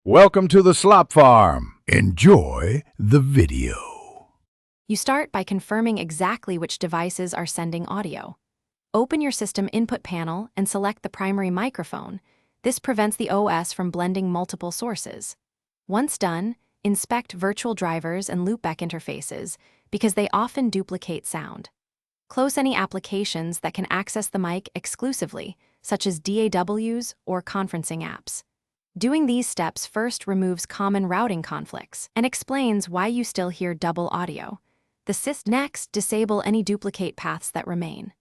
Welcome to the Slop Farm. Enjoy the video. You start by confirming exactly which devices are sending audio. Open your system input panel and select the primary microphone. This prevents the OS from blending multiple sources. Once done, inspect virtual drivers and loopback interfaces because they often duplicate sound. Close any applications that can access the mic exclusively, such as DAWs or conferencing apps. Doing these steps first removes common routing conflicts and explains why you still hear double audio. Next, disable any duplicate paths that remain.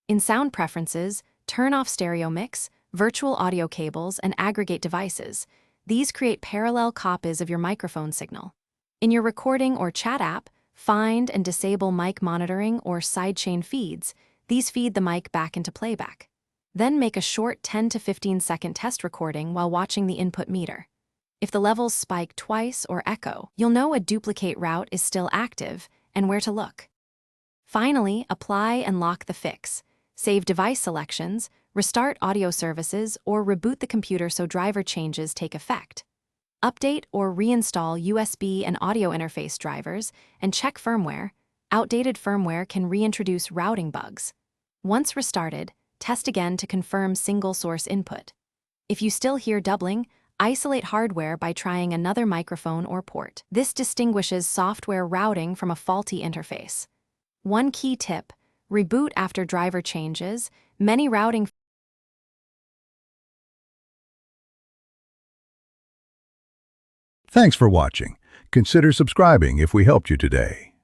In sound preferences, turn off stereo mix, virtual audio cables, and aggregate devices. These create parallel copies of your microphone signal. In your recording or chat app, find and disable mic monitoring or sidechain feeds. These feed the mic back into playback. Then make a short 10 to 15 second test recording while watching the input meter. If the levels spike twice or echo, you'll know a duplicate route is still active and where to look. Finally, apply and lock the fix. Save device selections, restart audio services, or reboot the computer so driver changes take effect. Update or reinstall USB and audio interface drivers and check firmware. Outdated firmware can reintroduce routing bugs. Once restarted, test again to confirm single-source input. If you still hear doubling, isolate hardware by trying another microphone or port. This distinguishes software routing from a faulty interface. One key tip: reboot after driver changes. Many routing Thanks for watching. Consider subscribing if we helped you today.